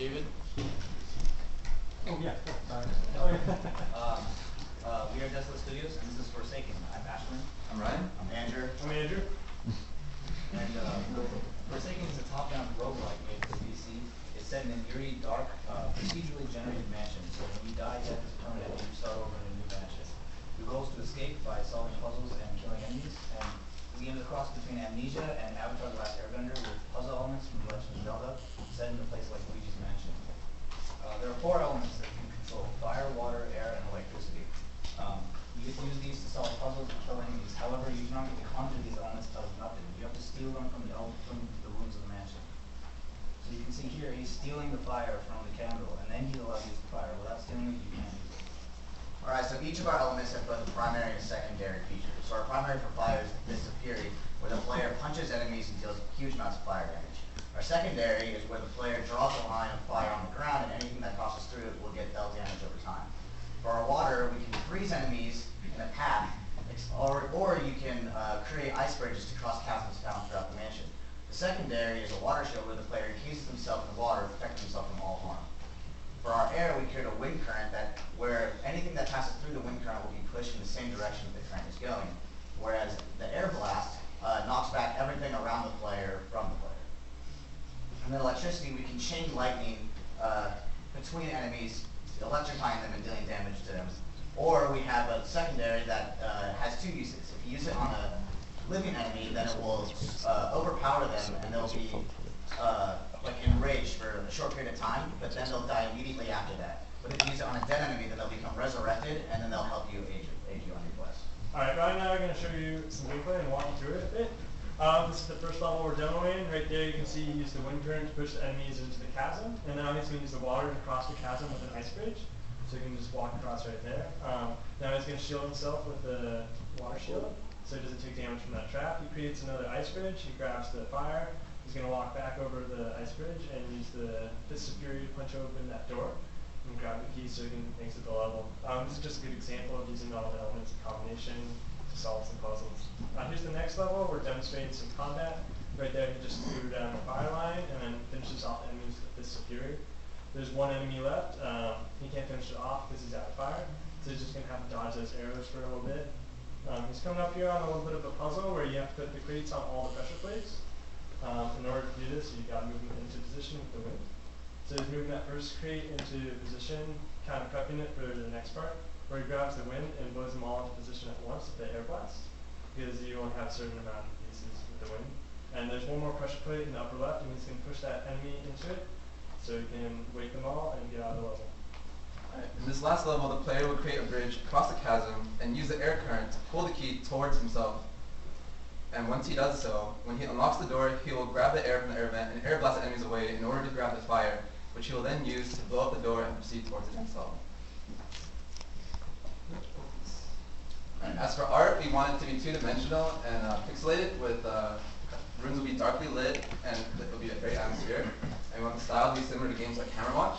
David. Oh yeah, sorry. We are Desolate Studios, and this is Forsaken. I'm Ashlyn. I'm Ryan. I'm Andrew. I'm Andrew. And Forsaken is a top-down roguelike made for PC. It's set in an eerie, dark, procedurally generated mansion. So when you die, death is permanent, and you start over in a new mansion. Your goal is to escape by solving puzzles and killing enemies. And we end the cross between Amnesia and Avatar: The Last Airbender with puzzle elements from Legend of Zelda set in a place like Luigi's Mansion. There are 4 elements that you can control: fire, water, air, and electricity. You get to use these to solve puzzles and kill enemies. However, you cannot get to conjure these elements out of nothing. You have to steal them from the rooms of the mansion. So you can see here, he's stealing the fire from the candle, and then he allows you to use the fire. Without stealing it, you can't use it. Alright, so each of our elements have both a primary and a secondary feature. So our primary for fire is the Fist of Fury, where the player punches enemies and deals huge amounts of fire damage. Our secondary is where the player draws a line of fire on the ground, and anything that crosses through it will get dealt damage over time. For our water, we can freeze enemies in a path, or you can create ice bridges to cross chasms found throughout the mansion. The secondary is a water shield where the player encases himself in the water, protecting himself from all harm. For our air, we create a wind current where anything that passes through the wind current will be pushed in the same direction that the current is going, whereas the air blast knocks back everything around the player from the player. And then electricity, we can chain lightning between enemies, electrifying them and dealing damage to them. Or we have a secondary that has 2 uses. If you use it on a living enemy, then it will overpower them, and they'll be enraged for a short period of time, but then they'll die immediately after that. But if you use it on a dead enemy, then they'll become resurrected, and then they'll help you aid you on your quest. Alright, Ryan and I are going to show you some gameplay and walk you through it a bit. This is the first level we're demoing. Right there you can see he used the wind current to push the enemies into the chasm, and now he's going to use the water to cross the chasm with an ice bridge. So you can just walk across right there. Now he's going to shield himself with the water shield, so he doesn't take damage from that trap. He creates another ice bridge, he grabs the fire, he's going to walk back over the ice bridge and use the Fist of Fury to punch open that door and grab the key so he can exit the level. This is just a good example of using all the elements in combination to solve some puzzles. Here's the next level. We're demonstrating some combat. Right there, he just threw down the fire line and then finishes off enemies with the Fist of Fury. There's 1 enemy left. He can't finish it off because he's out of fire, so he's just going to have to dodge those arrows for a little bit. He's coming up here on a little bit of a puzzle where you have to put the crates on all the pressure plates. In order to do this, you've got to move them into position with the wind. So he's moving that first crate into position, kind of prepping it for the next part, where he grabs the wind and blows them all into position at once with the air blast, because you only have a certain amount of pieces with the wind. And there's 1 more pressure plate in the upper left, and he's going to push that enemy into it, so you can wake them all and get out of the level. In this last level, the player will create a bridge across the chasm and use the air current to pull the key towards himself. And once he does so, when he unlocks the door, he will grab the air from the air vent and air blast the enemies away in order to grab the fire, which he will then use to blow up the door and proceed towards the next level. As for art, we want it to be 2-dimensional and pixelated, with rooms will be darkly lit and it will be a great atmosphere. And we want the style to be similar to games like Camera Watch.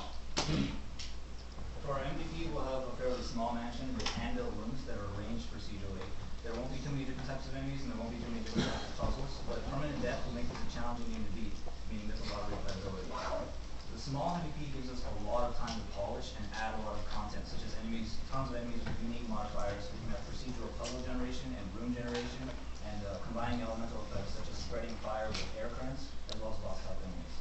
For our MVP, we'll have a fairly small mansion with hand-built rooms that are arranged procedurally. There won't be too many different types of enemies, and there won't be too many different types of puzzles, but permanent death will make this a challenging game to beat, meaning there's a lot of replayability. The small MVP gives us a lot of time to polish and add a lot of content, such as tons of enemies with unique modifiers. We can have procedural puzzle generation and room generation, and combining elemental effects such as spreading fire with air currents, as well as boss type enemies.